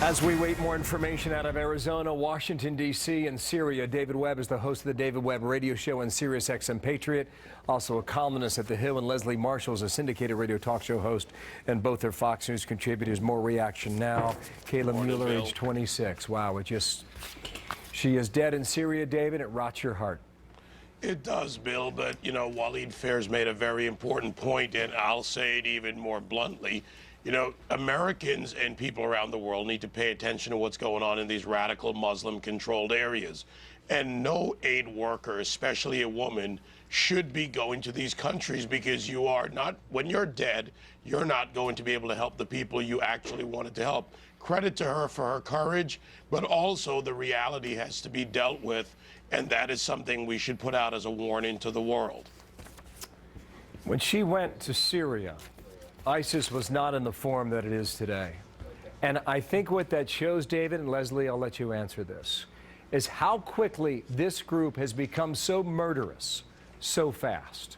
As we wait more information out of Arizona, Washington, D.C., and Syria, David Webb is the host of the David Webb radio show on Sirius XM Patriot, also a columnist at The Hill, and Leslie Marshall is a syndicated radio talk show host, and both are Fox News contributors. More reaction now. Kayla Mueller, age 26. Wow, she is dead in Syria, David. It rots your heart. It does, Bill, but, you know, Waleed Fair's made a very important point, and I'll say it even more bluntly. You know, Americans and people around the world need to pay attention to what's going on in these radical Muslim-controlled areas. And no aid worker, especially a woman, should be going to these countries because you are not, when you're dead, you're not going to be able to help the people you actually wanted to help. Credit to her for her courage, but also the reality has to be dealt with, and that is something we should put out as a warning to the world. When she went to Syria, ISIS was not in the form that it is today. And I think what that shows, David, and Leslie, I'll let you answer this, is how quickly this group has become so murderous so fast.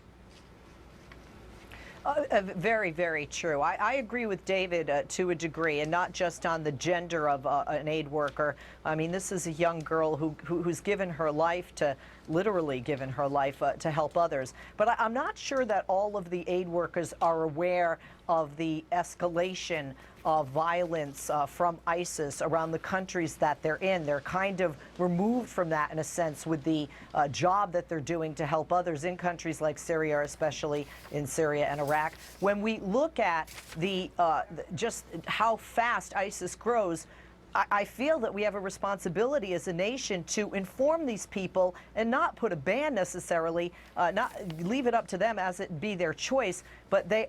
Very, very true. I agree with David to a degree, and not just on the gender of an aid worker. I mean, this is a young girl who's given her life to, literally given her life to help others. But I'm not sure that all of the aid workers are aware of the escalation of violence from ISIS around the countries that they're in. They're kind of removed from that in a sense with the job that they're doing to help others in countries like Syria, especially in Syria and Iraq. When we look at just how fast ISIS grows, I feel that we have a responsibility as a nation to inform these people and not put a ban necessarily, not leave it up to them as it be their choice, but they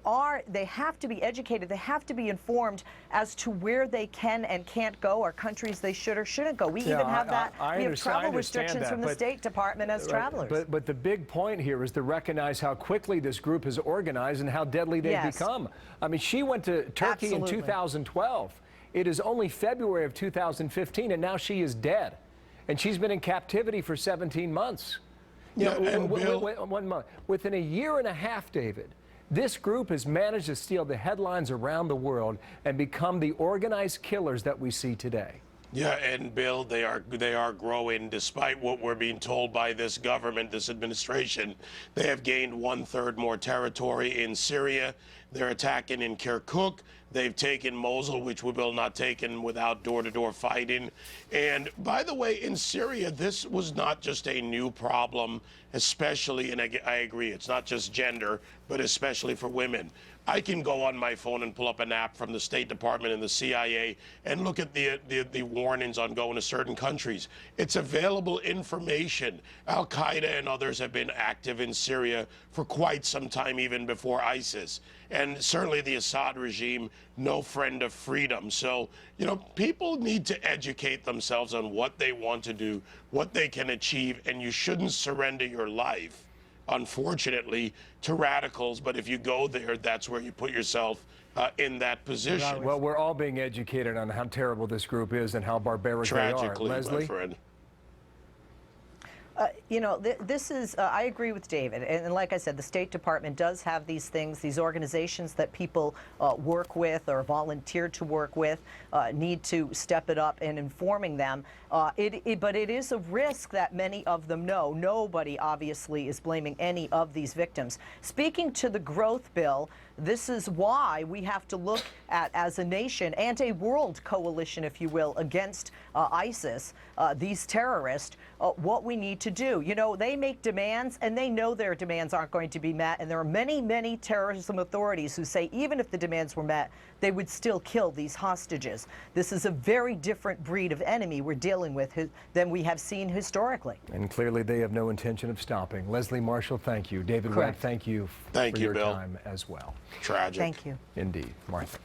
have to be educated, they have to be informed as to where they can and can't go, or countries they should or shouldn't go. We even have that. We have travel restrictions from the State Department as travelers. But the big point here is to recognize how quickly this group has organized and how deadly they've become. I mean, she went to Turkey in 2012. It is only February of 2015, and now she is dead. And she's been in captivity for 17 months. Yeah, and Bill, 1 month. Within a year and a half, David, this group has managed to steal the headlines around the world and become the organized killers that we see today. yeah, and Bill, they are growing despite what we're being told by this government, this administration. They have gained 1/3 more territory in Syria. They're attacking in Kirkuk. They've taken Mosul, which we will not taken without door-to-door fighting. And by the way, in Syria, this was not just a new problem, especially, and I agree, it's not just gender, but especially for women. I can go on my phone and pull up an app from the State Department and the CIA and look at the warnings on going to certain countries. It's available information. Al-Qaeda and others have been active in Syria for quite some time, even before ISIS. And certainly the Assad regime, no friend of freedom. So, you know, people need to educate themselves on what they want to do, what they can achieve, and you shouldn't surrender your life, unfortunately, to radicals. But if you go there, that's where you put yourself in that position. Well, we're all being educated on how terrible this group is and how barbaric they are. Tragically, Leslie? my friend. You know, this is, I agree with David. And like I said, the State Department does have these things, these organizations that people work with or volunteer to work with need to step it up in informing them. But it is a risk that many of them know. Nobody, obviously, is blaming any of these victims. Speaking to the growth bill, this is why we have to look at, as a nation and a world coalition, if you will, against ISIS, these terrorists, what we need to do. You know, they make demands, and they know their demands aren't going to be met, and there are many, many terrorism authorities who say even if the demands were met, they would still kill these hostages. This is a very different breed of enemy we're dealing with than we have seen historically. And clearly they have no intention of stopping. Leslie Marshall, thank you. David Webb, thank you for your time as well. Tragic. Thank you. Indeed. Martha.